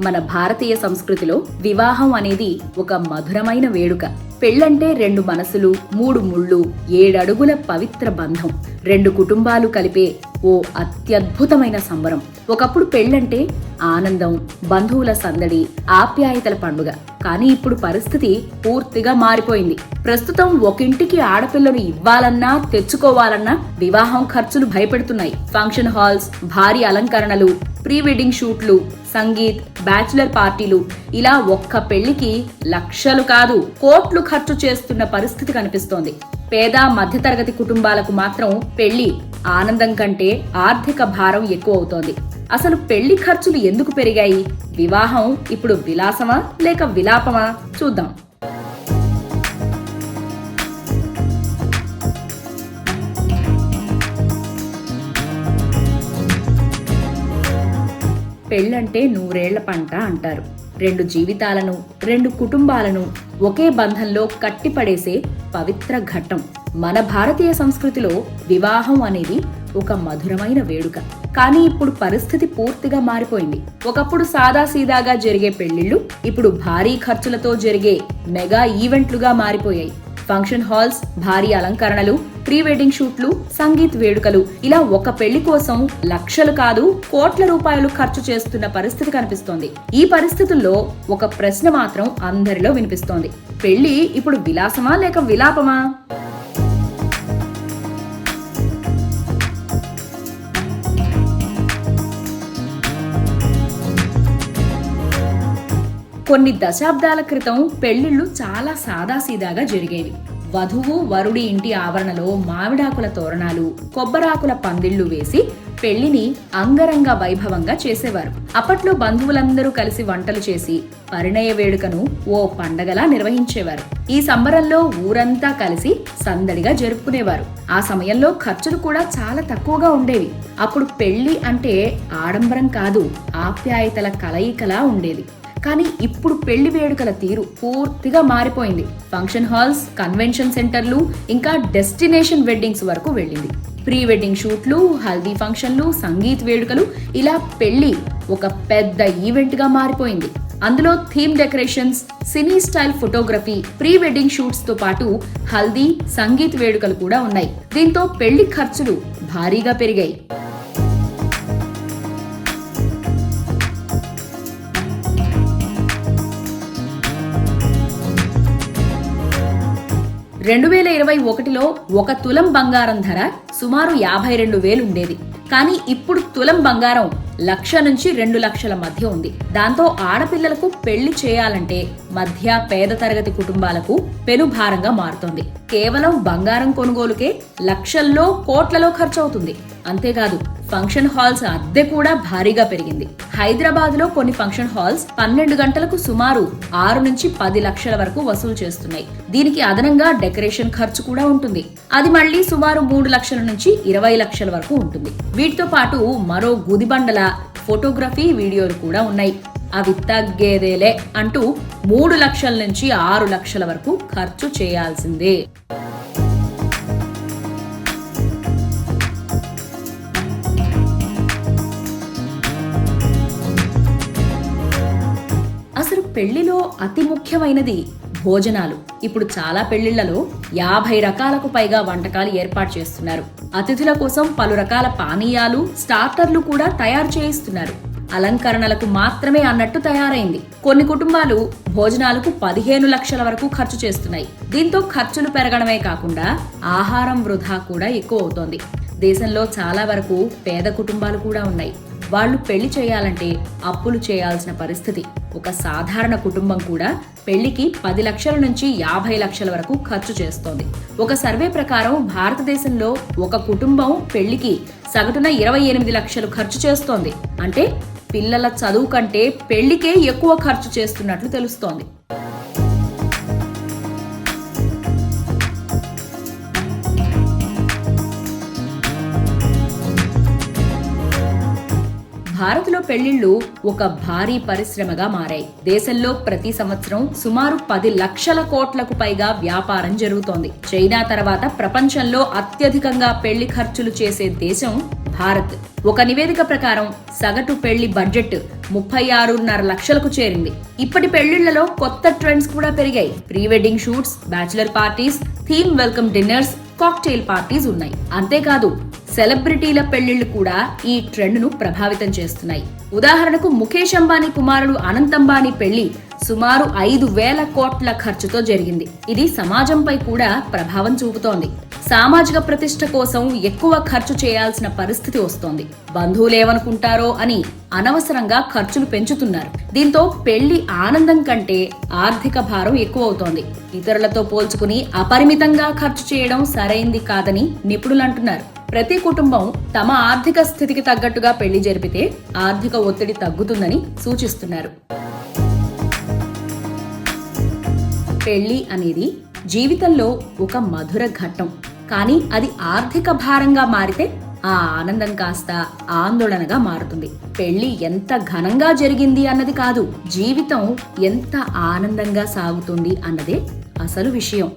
మన భారతీయ సంస్కృతిలో వివాహం అనేది ఒక మధురమైన వేడుక. పెళ్ళంటే 2 మనసులు, 3 ముళ్ళు, 7 అడుగుల పవిత్ర బంధం, 2 కుటుంబాలు కలిపే ఓ అత్యద్భుతమైన సంబరం. ఒకప్పుడు పెళ్ళంటే ఆనందం, బంధువుల సందడి, ఆప్యాయతల పండుగ. కానీ ఇప్పుడు పరిస్థితి పూర్తిగా మారిపోయింది. ప్రస్తుతం ఒకింటికి ఆడపిల్లను ఇవ్వాలన్నా తెచ్చుకోవాలన్నా వివాహం ఖర్చులు భయపెడుతున్నాయి. ఫంక్షన్ హాల్స్, భారీ అలంకరణలు, ప్రీ వెడ్డింగ్ షూట్లు, సంగీత్, బ్యాచిలర్ పార్టీలు, ఇలా ఒక్క పెళ్లికి లక్షలు కాదు కోట్లు ఖర్చు చేస్తున్న పరిస్థితి కనిపిస్తోంది. పేద మధ్యతరగతి కుటుంబాలకు మాత్రం పెళ్లి ఆనందం కంటే ఆర్థిక భారం ఎక్కువ అవుతోంది. అసలు పెళ్లి ఖర్చులు ఎందుకు పెరిగాయి? వివాహం ఇప్పుడు విలాసమా లేక విలాపమా? చూద్దాం. పెళ్ళంటే 100 ఏళ్ల పంట అంటారు. 2 జీవితాలను, 2 కుటుంబాలను ఒకే బంధంలో కట్టిపడేసే పవిత్ర ఘట్టం. మన భారతీయ సంస్కృతిలో వివాహం అనేది ఒక మధురమైన వేడుక. కానీ ఇప్పుడు పరిస్థితి పూర్తిగా మారిపోయింది. ఒకప్పుడు సాదాసీదాగా జరిగే పెళ్లిళ్లు ఇప్పుడు భారీ ఖర్చులతో జరిగే మెగా ఈవెంట్లుగా మారిపోయాయి. ఫంక్షన్ హాల్స్, భారీ అలంకరణలు, ప్రీ వెడ్డింగ్ షూట్లు, సంగీత్ వేడుకలు, ఇలా ఒక పెళ్లి కోసం లక్షలు కాదు కోట్ల రూపాయలు ఖర్చు చేస్తున్న పరిస్థితి కనిపిస్తోంది. ఈ పరిస్థితుల్లో ఒక ప్రశ్న మాత్రం అందరిలో వినిపిస్తోంది. పెళ్లి ఇప్పుడు విలాసమా లేక విలాపమా? కొన్ని దశాబ్దాల క్రితం పెళ్లిళ్లు చాలా సాదాసీదాగా జరిగేవి. వధువు వరుడి ఇంటి ఆవరణలో మామిడాకుల తోరణాలు, కొబ్బరాకుల పందిళ్లు వేసి పెళ్లిని అంగరంగ వైభవంగా చేసేవారు. అప్పట్లో బంధువులందరూ కలిసి వంటలు చేసి పరిణయ వేడుకను ఓ పండగలా నిర్వహించేవారు. ఈ సంబరంలో ఊరంతా కలిసి సందడిగా జరుపుకునేవారు. ఆ సమయంలో ఖర్చులు కూడా చాలా తక్కువగా ఉండేవి. అప్పుడు పెళ్లి అంటే ఆడంబరం కాదు, ఆప్యాయతల కలయికలా ఉండేది. కానీ ఇప్పుడు పెళ్లి వేడుకల తీరు పూర్తిగా మారిపోయింది. ఫంక్షన్ హాల్స్, కన్వెన్షన్ సెంటర్లు, ఇంకా డెస్టినేషన్ వెడ్డింగ్స్ వరకు వెళ్ళింది. ప్రీ వెడ్డింగ్ షూట్లు, హల్దీ ఫంక్షన్లు, సంగీత్ వేడుకలు, ఇలా పెళ్లి ఒక పెద్ద ఈవెంట్ గా మారిపోయింది. అందులో theme decorations, cine style photography, pre wedding shoots తో పాటు హల్దీ, సంగీత్ వేడుకలు కూడా ఉన్నాయి. దీంతో పెళ్లి ఖర్చులు భారీగా పెరిగాయి. 2021లో 1 తులం బంగారం ధర సుమారు 52,000 ఉండేది. కానీ ఇప్పుడు తులం బంగారం 1,00,000 నుంచి 2 లక్షల మధ్య ఉంది. దాంతో ఆడపిల్లలకు పెళ్లి చేయాలంటే మధ్య పేద తరగతి కుటుంబాలకు పెనుభారంగా మారుతోంది. కేవలం బంగారం కొనుగోలుకే లక్షల్లో కోట్లలో ఖర్చు అవుతుంది. అంతేకాదు ఫంక్షన్ హాల్స్ అద్దె కూడా భారీగా పెరిగింది. హైదరాబాద్ లో కొన్ని ఫంక్షన్ హాల్స్ 12 గంటలకు సుమారు 6 నుంచి 10 లక్షల వరకు వసూలు చేస్తున్నాయి. దీనికి అదనంగా డెకరేషన్ ఖర్చు కూడా ఉంటుంది. అది మళ్లీ సుమారు 3 లక్షల నుంచి 20 లక్షల వరకు ఉంటుంది. వీటితో పాటు మరో గుదిబండల ఫోటోగ్రఫీ, వీడియోలు కూడా ఉన్నాయి. అవి తగ్గేదేలే అంటూ 3 లక్షల నుంచి 6 లక్షల వరకు ఖర్చు చేయాల్సిందే. అసలు పెళ్లిలో అతి ముఖ్యమైనది భోజనాలు. ఇప్పుడు చాలా పెళ్లిళ్లలో 50 రకాలకు పైగా వంటకాలు ఏర్పాటు చేస్తున్నారు. అతిథుల కోసం పలు రకాల పానీయాలు, స్టార్టర్లు కూడా తయారు చేయిస్తున్నారు. అలంకరణలకు మాత్రమే అన్నట్టు తయారైంది. కొన్ని కుటుంబాలు భోజనాలకు 15 లక్షల వరకు ఖర్చు చేస్తున్నాయి. దీంతో ఖర్చులు పెరగడమే కాకుండా ఆహారం వృధా కూడా ఎక్కువ అవుతోంది. దేశంలో చాలా వరకు పేద కుటుంబాలు కూడా ఉన్నాయి. వాళ్ళు పెళ్లి చేయాలంటే అప్పులు చేయాల్సిన పరిస్థితి. ఒక సాధారణ కుటుంబం కూడా పెళ్లికి 10 లక్షల నుంచి 50 లక్షల వరకు ఖర్చు చేస్తోంది. ఒక సర్వే ప్రకారం భారతదేశంలో ఒక కుటుంబం పెళ్లికి సగటున 28 లక్షలు ఖర్చు చేస్తోంది. అంటే పిల్లల చదువు కంటే పెళ్లికే ఎక్కువ ఖర్చు చేస్తున్నట్లు తెలుస్తోంది. భారత్లో పెళ్లిళ్లు ఒక భారీ పరిశ్రమగా మారాయి. దేశంలో ప్రతి సంవత్సరం సుమారు 10 లక్షల కోట్లకు పైగా వ్యాపారం జరుగుతోంది. చైనా తర్వాత ప్రపంచంలో అత్యధికంగా పెళ్లి ఖర్చులు చేసే దేశం భారత్. ఒక నివేదిక ప్రకారం సగటు పెళ్లి బడ్జెట్ 36.5 లక్షలకు చేరింది. ఇప్పటి పెళ్లిళ్లలో కొత్త ట్రెండ్స్ కూడా పెరిగాయి. Pre wedding shoots, bachelor parties, theme welcome dinners, cocktail parties ఉన్నాయి. అంతేకాదు సెలబ్రిటీల పెళ్లిళ్లు కూడా ఈ ట్రెండ్ ను ప్రభావితం చేస్తున్నాయి. ఉదాహరణకు ముఖేష్ అంబానీ కుమారుడు అనంత్ అంబానీ పెళ్లి సుమారు 5,000 కోట్ల ఖర్చుతో జరిగింది. ఇది సమాజంపై కూడా ప్రభావం చూపుతోంది. సామాజిక ప్రతిష్ట కోసం ఎక్కువ ఖర్చు చేయాల్సిన పరిస్థితి వస్తోంది. బంధువులేమనుకుంటారో అని అనవసరంగా ఖర్చులు పెంచుతున్నారు. దీంతో పెళ్లి ఆనందం కంటే ఆర్థిక భారం ఎక్కువవుతోంది. ఇతరులతో పోల్చుకుని అపరిమితంగా ఖర్చు చేయడం సరైంది కాదని నిపుణులు అంటున్నారు. ప్రతి కుటుంబం తమ ఆర్థిక స్థితికి తగ్గట్టుగా పెళ్లి జరిపితే ఆర్థిక ఒత్తిడి తగ్గుతుందని సూచిస్తున్నారు. పెళ్లి అనేది జీవితంలో ఒక మధుర ఘట్టం. కానీ అది ఆర్థిక భారంగా మారితే ఆ ఆనందం కాస్త ఆందోళనగా మారుతుంది. పెళ్లి ఎంత ఘనంగా జరిగింది అన్నది కాదు, జీవితం ఎంత ఆనందంగా సాగుతుంది అన్నదే అసలు విషయం.